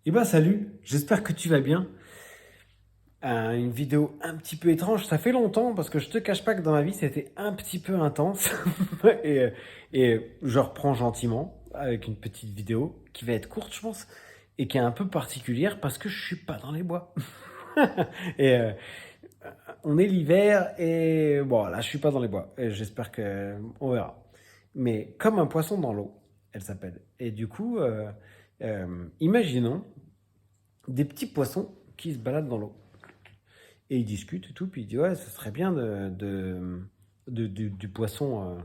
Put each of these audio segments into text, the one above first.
Eh ben salut, j'espère que tu vas bien. Une vidéo un petit peu étrange, ça fait longtemps parce que je te cache pas que dans ma vie c'était un petit peu intense et, euh, et je reprends gentiment avec une petite vidéo qui va être courte je pense et qui est un peu particulière parce que je suis pas dans les bois. et on est l'hiver et bon là je suis pas dans les bois et j'espère que on verra. Mais comme un poisson dans l'eau, elle s'appelle. Et du coup, imaginons des petits poissons qui se baladent dans l'eau. Et ils discutent et tout, puis ils disent ouais, ce serait bien du poisson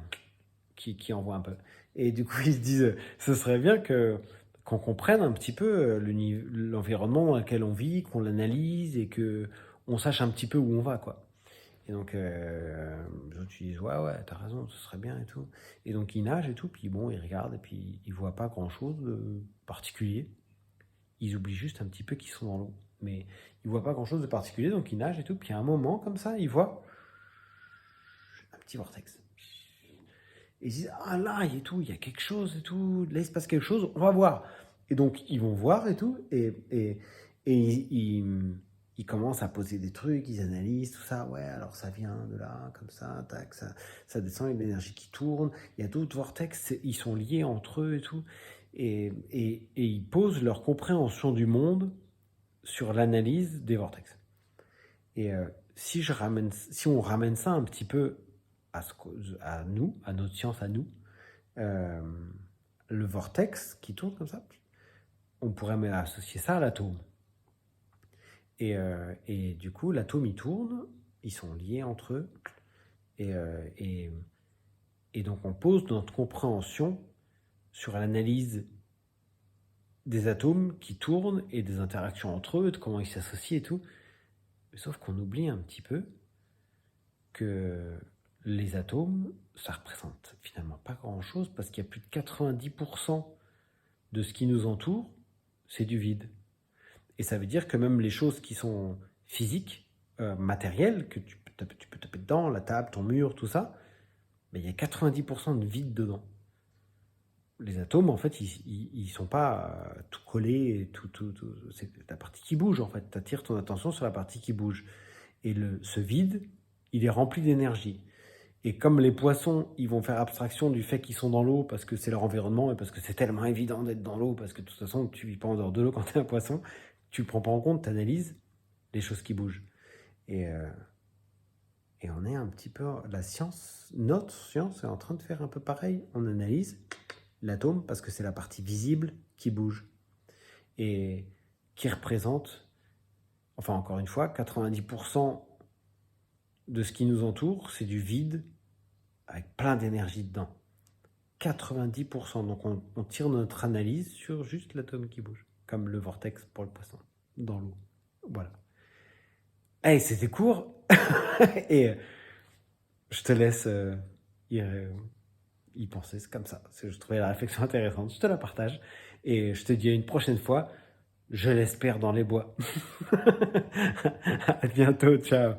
qui envoie un peu. Et du coup, ils se disent, ce serait bien qu'on comprenne un petit peu l'environnement dans lequel on vit, qu'on l'analyse et que on sache un petit peu où on va, quoi. Et donc, les autres ils disent, ouais, t'as raison, ce serait bien et tout. Et donc, ils nagent et tout, puis bon, ils regardent et puis ils voient pas grand-chose de particulier. Ils oublient juste un petit peu qu'ils sont dans l'eau. Mais ils voient pas grand-chose de particulier, donc ils nagent et tout. Puis à un moment, comme ça, ils voient un petit vortex. Et ils disent, ah là, et tout, il y a quelque chose et tout. Là, il se passe quelque chose, on va voir. Et donc, ils vont voir et tout. Et ils commencent à poser des trucs, ils analysent tout ça. Ouais, alors ça vient de là, comme ça, tac, ça descend, il y a de l'énergie qui tourne. Il y a d'autres vortex, ils sont liés entre eux et tout. Et ils posent leur compréhension du monde sur l'analyse des vortex. Et si on ramène ça un petit peu à nous, à notre science à nous, euh, le vortex qui tourne comme ça, on pourrait même associer ça à l'atome. Et du coup, l'atome il tourne, ils sont liés entre eux, et, euh, et, et donc on pose notre compréhension sur l'analyse des atomes qui tournent et des interactions entre eux, de comment ils s'associent et tout. Sauf qu'on oublie un petit peu que les atomes, ça représente finalement pas grand-chose parce qu'il y a plus de 90% de ce qui nous entoure, c'est du vide. Et ça veut dire que même les choses qui sont physiques, matérielles, que tu peux taper dedans, la table, ton mur, tout ça, mais il y a 90% de vide dedans. Les atomes, en fait, ils sont pas tout collés, c'est la partie qui bouge, en fait. Tu attires ton attention sur la partie qui bouge. Et ce vide, il est rempli d'énergie. Et comme les poissons, ils vont faire abstraction du fait qu'ils sont dans l'eau parce que c'est leur environnement et parce que c'est tellement évident d'être dans l'eau, parce que de toute façon, tu vis pas en dehors de l'eau quand tu es un poisson, tu le prends pas en compte, tu analyses les choses qui bougent. Et, euh, et on est un petit peu. La science, notre science est en train de faire un peu pareil. On analyse l'atome parce que c'est la partie visible qui bouge et qui représente, enfin encore une fois, 90% de ce qui nous entoure, c'est du vide avec plein d'énergie dedans. 90%. Donc on tire notre analyse sur juste l'atome qui bouge, comme le vortex pour le poisson, dans l'eau. Voilà. Hey, c'était court. Et je te laisse y, y penser, c'est comme ça. Je trouvais la réflexion intéressante, je te la partage. Et je te dis à une prochaine fois, je l'espère dans les bois. À bientôt, ciao.